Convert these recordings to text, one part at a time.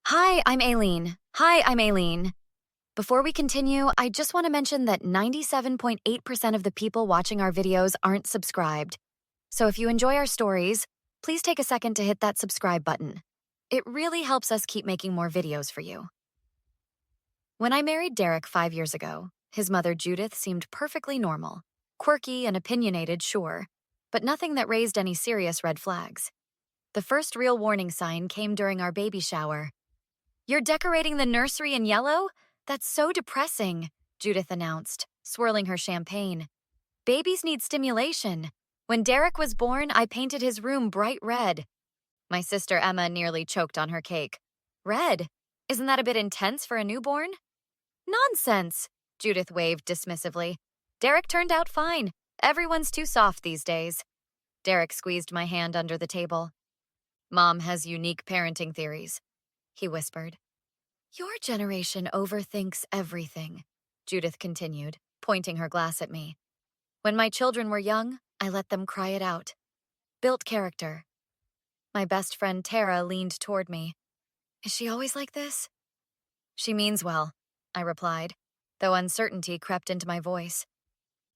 Hi, I'm Aileen. Before we continue, I just want to mention that 97.8% of the people watching our videos aren't subscribed. So if you enjoy our stories, please take a second to hit that subscribe button. It really helps us keep making more videos for you. When I married Derek 5 years ago, his mother Judith seemed perfectly normal. Quirky and opinionated, sure, but nothing that raised any serious red flags. The first real warning sign came during our baby shower. "You're decorating the nursery in yellow? That's so depressing," Judith announced, swirling her champagne. "Babies need stimulation. When Derek was born, I painted his room bright red." My sister Emma nearly choked on her cake. "Red? Isn't that a bit intense for a newborn?" "Nonsense," Judith waved dismissively. "Derek turned out fine. Everyone's too soft these days." Derek squeezed my hand under the table. "Mom has unique parenting theories," he whispered. "Your generation overthinks everything," Judith continued, pointing her glass at me. "When my children were young, I let them cry it out. Built character." My best friend Tara leaned toward me. "Is she always like this?" "She means well," I replied, though uncertainty crept into my voice.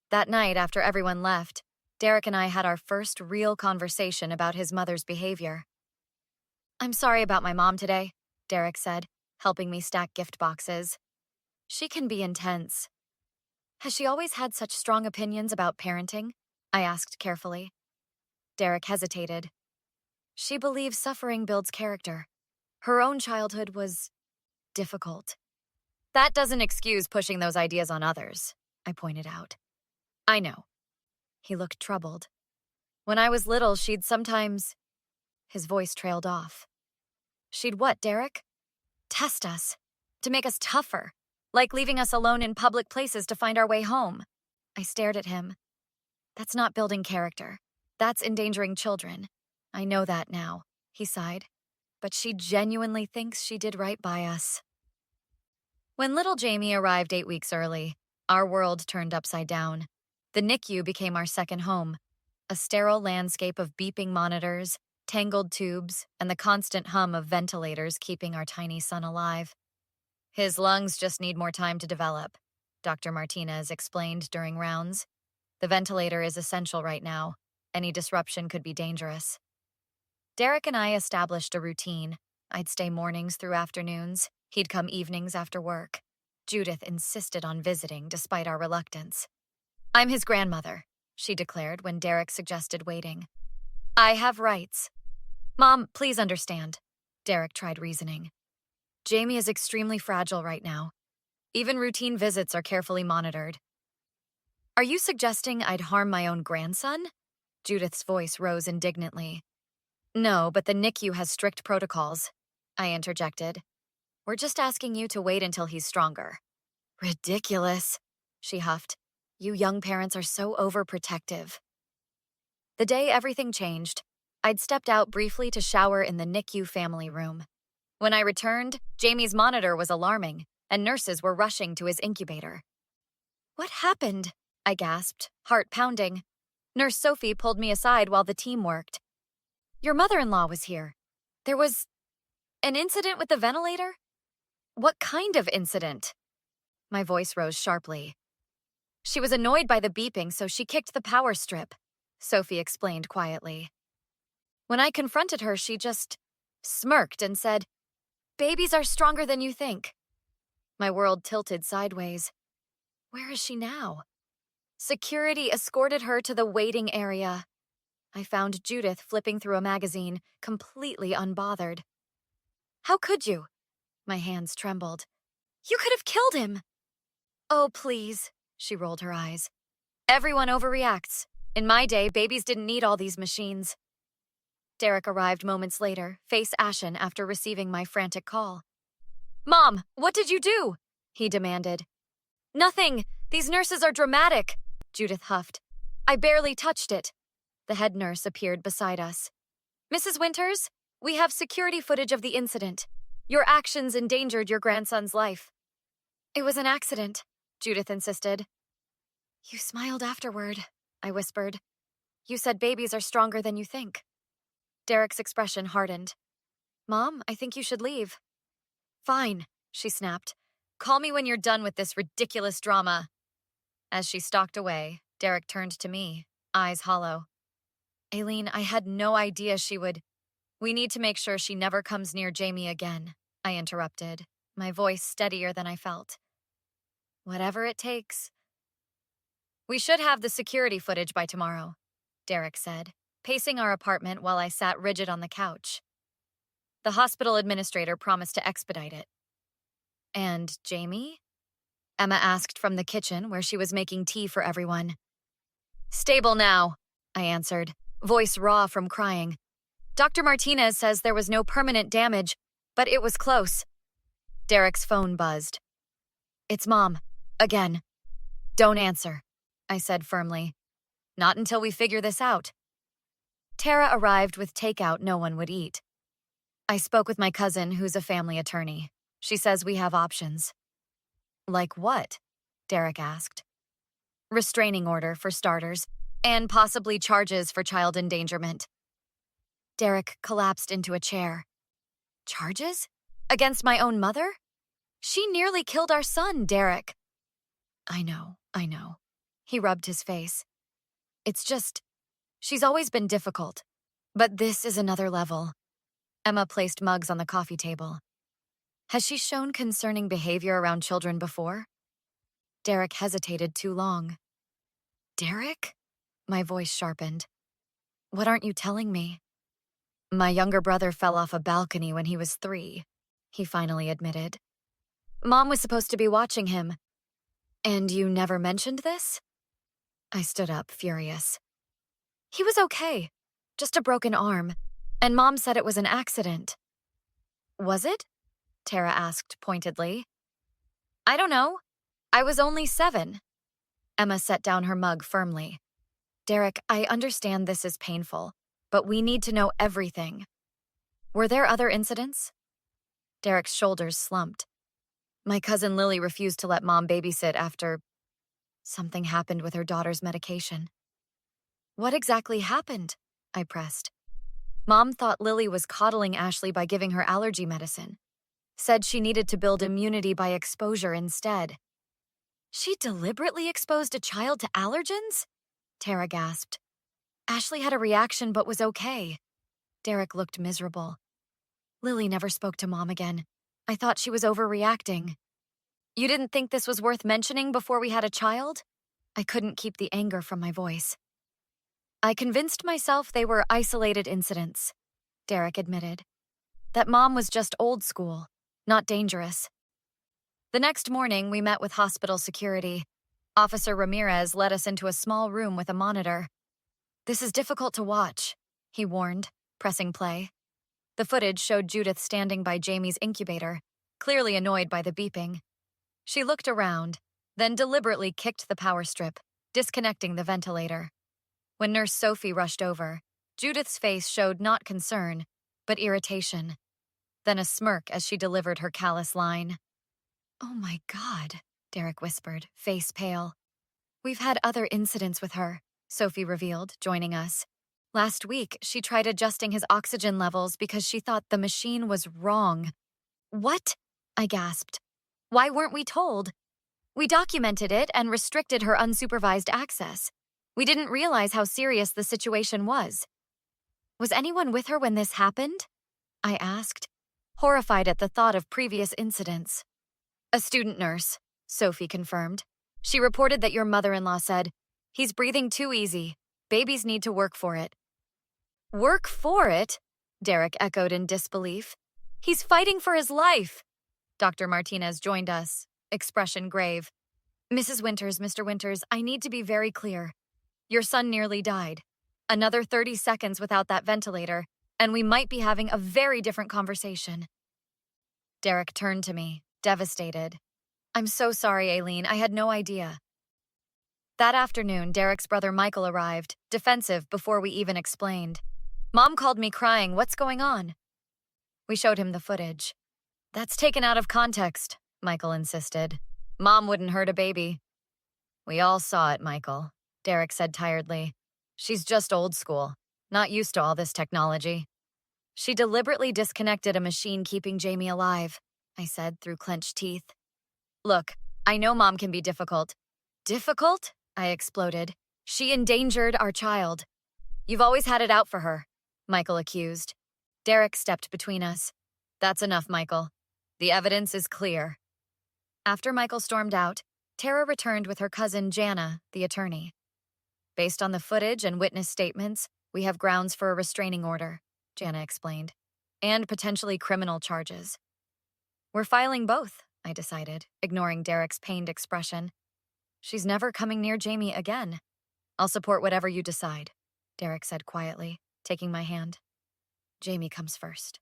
That night, after everyone left, Derek and I had our first real conversation about his mother's behavior. "I'm sorry about my mom today," Derek said, helping me stack gift boxes. "She can be intense." "Has she always had such strong opinions about parenting?" I asked carefully. Derek hesitated. "She believes suffering builds character. Her own childhood was difficult." "That doesn't excuse pushing those ideas on others," I pointed out. "I know." He looked troubled. "When I was little, she'd sometimes—" His voice trailed off. "She'd what, Derek?" "Test us. To make us tougher. Like leaving us alone in public places to find our way home." I stared at him. "That's not building character. That's endangering children. I know that now," he sighed. "But she genuinely thinks she did right by us." When little Jamie arrived 8 weeks early, our world turned upside down. The NICU became our second home, a sterile landscape of beeping monitors, tangled tubes, and the constant hum of ventilators keeping our tiny son alive. "His lungs just need more time to develop," Dr. Martinez explained during rounds. "The ventilator is essential right now. Any disruption could be dangerous." Derek and I established a routine. I'd stay mornings through afternoons. He'd come evenings after work. Judith insisted on visiting despite our reluctance. "I'm his grandmother," she declared when Derek suggested waiting. "I have rights." "Mom, please understand," Derek tried reasoning. "Jamie is extremely fragile right now. Even routine visits are carefully monitored." "Are you suggesting I'd harm my own grandson?" Judith's voice rose indignantly. "No, but the NICU has strict protocols," I interjected. "We're just asking you to wait until he's stronger." "Ridiculous," she huffed. "You young parents are so overprotective." The day everything changed, I'd stepped out briefly to shower in the NICU family room. When I returned, Jamie's monitor was alarming, and nurses were rushing to his incubator. "What happened?" I gasped, heart pounding. Nurse Sophie pulled me aside while the team worked. "Your mother-in-law was here. There was an incident with the ventilator?" "What kind of incident?" My voice rose sharply. "She was annoyed by the beeping, so she kicked the power strip," Sophie explained quietly. "When I confronted her, she just smirked and said, 'Babies are stronger than you think.'" My world tilted sideways. Where is she now? Security escorted her to the waiting area. I found Judith flipping through a magazine, completely unbothered. "How could you?" My hands trembled. "You could have killed him." "Oh, please," she rolled her eyes. "Everyone overreacts. In my day, babies didn't need all these machines." Derek arrived moments later, face ashen after receiving my frantic call. "Mom, what did you do?" he demanded. "Nothing. These nurses are dramatic," Judith huffed. "I barely touched it." The head nurse appeared beside us. "Mrs. Winters, we have security footage of the incident. Your actions endangered your grandson's life." "It was an accident," Judith insisted. "You smiled afterward," I whispered. "You said babies are stronger than you think." Derek's expression hardened. "Mom, I think you should leave." Fine, she snapped. Call me when you're done with this ridiculous drama. As she stalked away, Derek turned to me, eyes hollow. Aileen, I had no idea she would. We need to make sure she never comes near Jamie again, I interrupted, my voice steadier than I felt. Whatever it takes. We should have the security footage by tomorrow, Derek said, pacing our apartment while I sat rigid on the couch. The hospital administrator promised to expedite it. And Jamie? Emma asked from the kitchen where she was making tea for everyone. Stable now, I answered, voice raw from crying. Dr. Martinez says there was no permanent damage, but it was close. Derek's phone buzzed. It's Mom. Again. Don't answer, I said firmly. Not until we figure this out. Tara arrived with takeout no one would eat. I spoke with my cousin, who's a family attorney. She says we have options. Like what? Derek asked. Restraining order, for starters, and possibly charges for child endangerment. Derek collapsed into a chair. Charges? Against my own mother? She nearly killed our son, Derek. I know. He rubbed his face. It's just, she's always been difficult. But this is another level. Emma placed mugs on the coffee table. Has she shown concerning behavior around children before? Derek hesitated too long. Derek? My voice sharpened. What aren't you telling me? My younger brother fell off a balcony when he was 3, he finally admitted. Mom was supposed to be watching him. And you never mentioned this? I stood up, furious. He was okay, just a broken arm, and Mom said it was an accident. Was it? Tara asked pointedly. I don't know. I was only 7. Emma set down her mug firmly. Derek, I understand this is painful, but we need to know everything. Were there other incidents? Derek's shoulders slumped. My cousin Lily refused to let Mom babysit after something happened with her daughter's medication. What exactly happened? I pressed. Mom thought Lily was coddling Ashley by giving her allergy medicine. Said she needed to build immunity by exposure instead. She deliberately exposed a child to allergens? Tara gasped. Ashley had a reaction but was okay. Derek looked miserable. Lily never spoke to Mom again. I thought she was overreacting. You didn't think this was worth mentioning before we had a child? I couldn't keep the anger from my voice. I convinced myself they were isolated incidents, Derek admitted. That Mom was just old school, not dangerous. The next morning, we met with hospital security. Officer Ramirez led us into a small room with a monitor. This is difficult to watch, he warned, pressing play. The footage showed Judith standing by Jamie's incubator, clearly annoyed by the beeping. She looked around, then deliberately kicked the power strip, disconnecting the ventilator. When Nurse Sophie rushed over, Judith's face showed not concern, but irritation. Then a smirk as she delivered her callous line. Oh my God, Derek whispered, face pale. We've had other incidents with her, Sophie revealed, joining us. Last week, she tried adjusting his oxygen levels because she thought the machine was wrong. What? I gasped. Why weren't we told? We documented it and restricted her unsupervised access. We didn't realize how serious the situation was. Was anyone with her when this happened? I asked, horrified at the thought of previous incidents. A student nurse, Sophie confirmed. She reported that your mother-in-law said, he's breathing too easy. Babies need to work for it. Work for it? Derek echoed in disbelief. He's fighting for his life. Dr. Martinez joined us, expression grave. Mrs. Winters, Mr. Winters, I need to be very clear. Your son nearly died. Another 30 seconds without that ventilator, and we might be having a very different conversation. Derek turned to me, devastated. I'm so sorry, Aileen. I had no idea. That afternoon, Derek's brother Michael arrived, defensive before we even explained. Mom called me crying, what's going on? We showed him the footage. That's taken out of context, Michael insisted. Mom wouldn't hurt a baby. We all saw it, Michael, Derek said tiredly. She's just old school, not used to all this technology. She deliberately disconnected a machine keeping Jamie alive, I said through clenched teeth. Look, I know Mom can be difficult. Difficult? I exploded. She endangered our child. You've always had it out for her, Michael accused. Derek stepped between us. That's enough, Michael. The evidence is clear. After Michael stormed out, Tara returned with her cousin Jana, the attorney. Based on the footage and witness statements, we have grounds for a restraining order, Jana explained, and potentially criminal charges. We're filing both, I decided, ignoring Derek's pained expression. She's never coming near Jamie again. I'll support whatever you decide, Derek said quietly, taking my hand. Jamie comes first.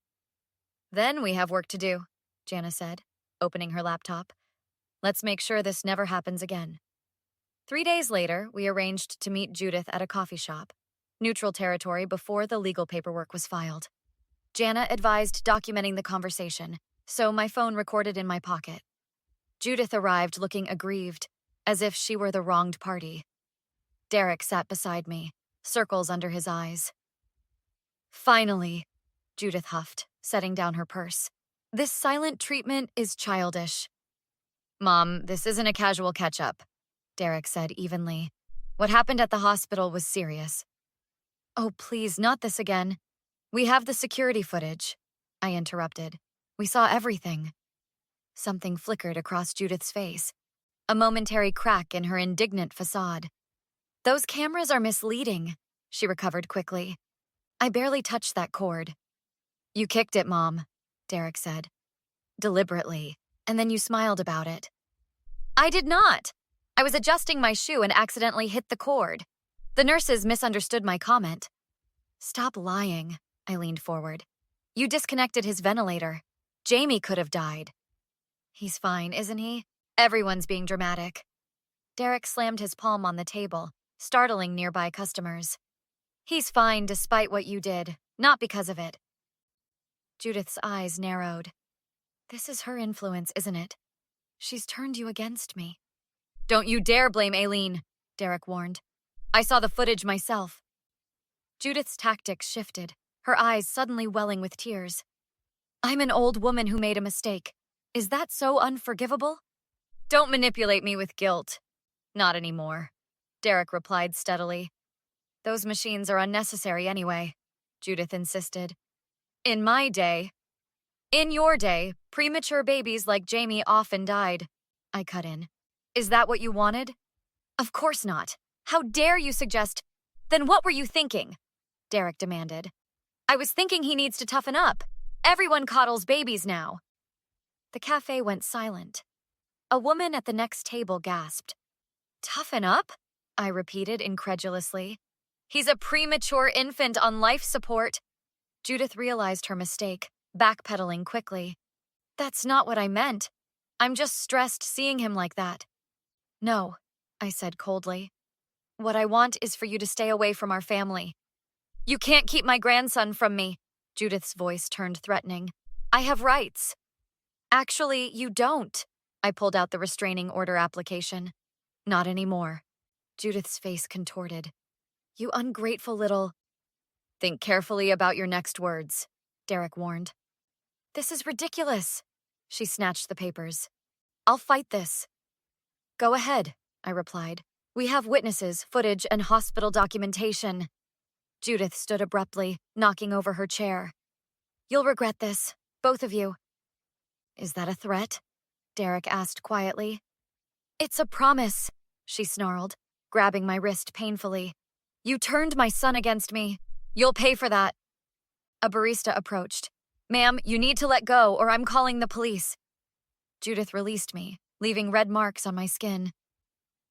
Then we have work to do, Jana said, opening her laptop. Let's make sure this never happens again. 3 days later, we arranged to meet Judith at a coffee shop, neutral territory before the legal paperwork was filed. Jana advised documenting the conversation, so my phone recorded in my pocket. Judith arrived looking aggrieved, as if she were the wronged party. Derek sat beside me, circles under his eyes. Finally, Judith huffed, setting down her purse. This silent treatment is childish. Mom, this isn't a casual catch-up, Derek said evenly. What happened at the hospital was serious. Oh, please, not this again. We have the security footage, I interrupted. We saw everything. Something flickered across Judith's face, a momentary crack in her indignant facade. Those cameras are misleading, she recovered quickly. I barely touched that cord. You kicked it, Mom, Derek said. Deliberately, and then you smiled about it. I did not. I was adjusting my shoe and accidentally hit the cord. The nurses misunderstood my comment. Stop lying, I leaned forward. You disconnected his ventilator. Jamie could have died. He's fine, isn't he? Everyone's being dramatic. Derek slammed his palm on the table, startling nearby customers. He's fine despite what you did, not because of it. Judith's eyes narrowed. This is her influence, isn't it? She's turned you against me. Don't you dare blame Aileen, Derek warned. I saw the footage myself. Judith's tactics shifted, her eyes suddenly welling with tears. I'm an old woman who made a mistake. Is that so unforgivable? Don't manipulate me with guilt. Not anymore, Derek replied steadily. Those machines are unnecessary anyway, Judith insisted. In your day, premature babies like Jamie often died, I cut in. Is that what you wanted? Of course not. How dare you suggest— Then what were you thinking? Derek demanded. I was thinking he needs to toughen up. Everyone coddles babies now. The cafe went silent. A woman at the next table gasped. Toughen up? I repeated incredulously. He's a premature infant on life support. Judith realized her mistake, backpedaling quickly. That's not what I meant. I'm just stressed seeing him like that. No, I said coldly. What I want is for you to stay away from our family. You can't keep my grandson from me. Judith's voice turned threatening. I have rights. Actually, you don't. I pulled out the restraining order application. Not anymore. Judith's face contorted. You ungrateful little— Think carefully about your next words, Derek warned. This is ridiculous. She snatched the papers. I'll fight this. Go ahead, I replied. We have witnesses, footage, and hospital documentation. Judith stood abruptly, knocking over her chair. You'll regret this, both of you. Is that a threat? Derek asked quietly. It's a promise, she snarled, grabbing my wrist painfully. You turned my son against me. You'll pay for that. A barista approached. Ma'am, you need to let go or I'm calling the police. Judith released me, leaving red marks on my skin.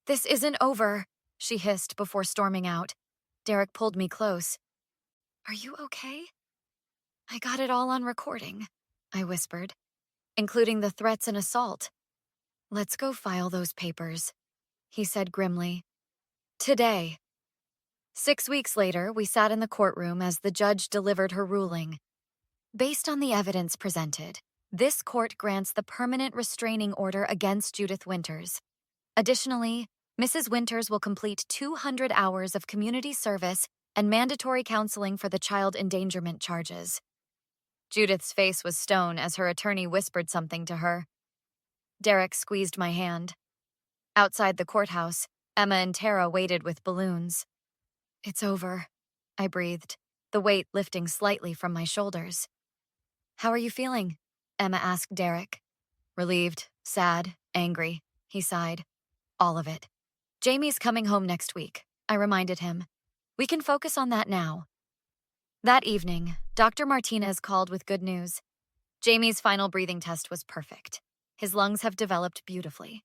This isn't over, she hissed before storming out. Derek pulled me close. Are you okay? I got it all on recording, I whispered, including the threats and assault. Let's go file those papers, he said grimly. Today. 6 weeks later, we sat in the courtroom as the judge delivered her ruling. Based on the evidence presented, this court grants the permanent restraining order against Judith Winters. Additionally, Mrs. Winters will complete 200 hours of community service and mandatory counseling for the child endangerment charges. Judith's face was stone as her attorney whispered something to her. Derek squeezed my hand. Outside the courthouse, Emma and Tara waited with balloons. "It's over," I breathed, the weight lifting slightly from my shoulders. "How are you feeling?" Emma asked Derek. "Relieved, sad, angry," he sighed. "All of it. Jamie's coming home next week," I reminded him. "We can focus on that now." That evening, Dr. Martinez called with good news. Jamie's final breathing test was perfect. His lungs have developed beautifully.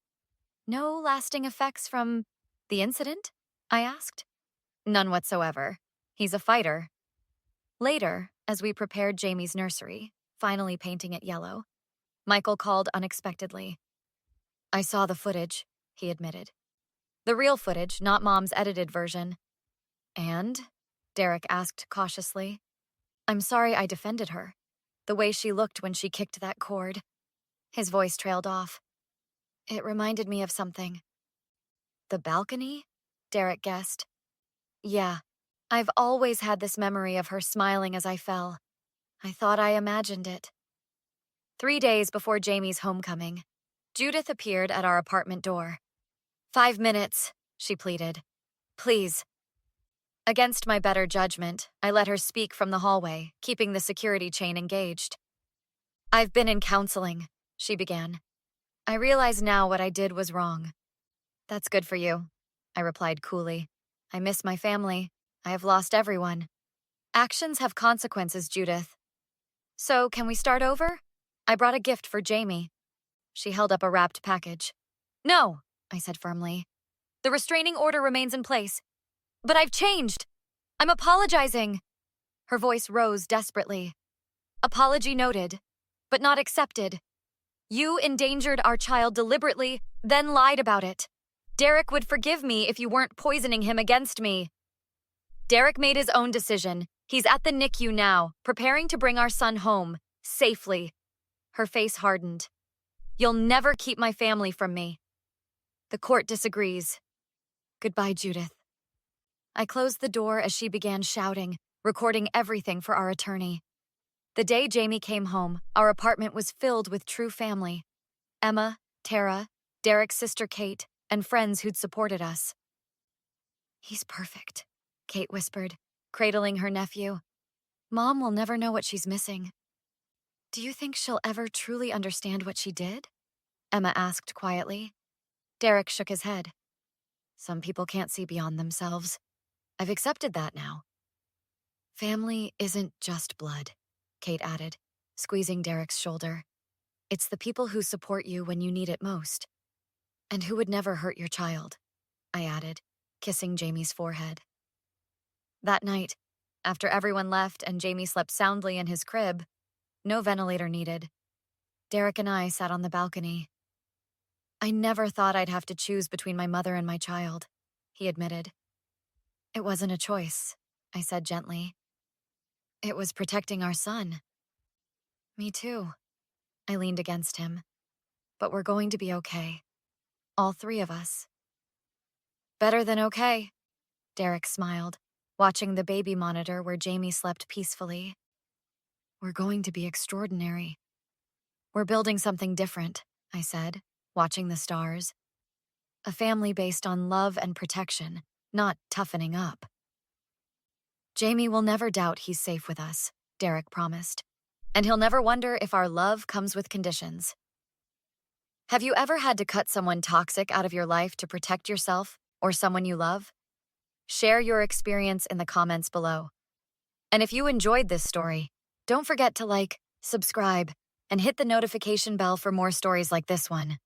"No lasting effects from the incident?" I asked. "None whatsoever. He's a fighter." Later, as we prepared Jamie's nursery, finally painting it yellow, Michael called unexpectedly. "I saw the footage," he admitted. "The real footage, not Mom's edited version." "And?" Derek asked cautiously. "I'm sorry I defended her. The way she looked when she kicked that cord." His voice trailed off. "It reminded me of something." "The balcony?" Derek guessed. "Yeah. I've always had this memory of her smiling as I fell. I thought I imagined it." 3 days before Jamie's homecoming, Judith appeared at our apartment door. "5 minutes," she pleaded. "Please." Against my better judgment, I let her speak from the hallway, keeping the security chain engaged. "I've been in counseling," she began. "I realize now what I did was wrong." "That's good for you," I replied coolly. "I miss my family. I have lost everyone. Actions have consequences, Judith. So, can we start over? I brought a gift for Jamie." She held up a wrapped package. "No," I said firmly. "The restraining order remains in place. But I've changed. I'm apologizing." Her voice rose desperately. "Apology noted, but not accepted. You endangered our child deliberately, then lied about it. Derek would forgive me if you weren't poisoning him against me." "Derek made his own decision. He's at the NICU now, preparing to bring our son home, safely." Her face hardened. "You'll never keep my family from me." "The court disagrees." "Goodbye, Judith." I closed the door as she began shouting, recording everything for our attorney. The day Jamie came home, our apartment was filled with true family. Emma, Tara, Derek's sister Kate, and friends who'd supported us. "He's perfect," Kate whispered, cradling her nephew. "Mom will never know what she's missing." "Do you think she'll ever truly understand what she did?" Emma asked quietly. Derek shook his head. "Some people can't see beyond themselves. I've accepted that now." "Family isn't just blood," Kate added, squeezing Derek's shoulder. "It's the people who support you when you need it most. And who would never hurt your child," I added, kissing Jamie's forehead. That night, after everyone left and Jamie slept soundly in his crib, no ventilator needed, Derek and I sat on the balcony. "I never thought I'd have to choose between my mother and my child," he admitted. "It wasn't a choice," I said gently. "It was protecting our son." "Me too." I leaned against him. "But we're going to be okay. All 3 of us." "Better than okay," Derek smiled, watching the baby monitor where Jamie slept peacefully. "We're going to be extraordinary. We're building something different," I said, watching the stars. "A family based on love and protection, not toughening up." "Jamie will never doubt he's safe with us," Derek promised. "And he'll never wonder if our love comes with conditions." Have you ever had to cut someone toxic out of your life to protect yourself or someone you love? Share your experience in the comments below. And if you enjoyed this story, don't forget to like, subscribe, and hit the notification bell for more stories like this one.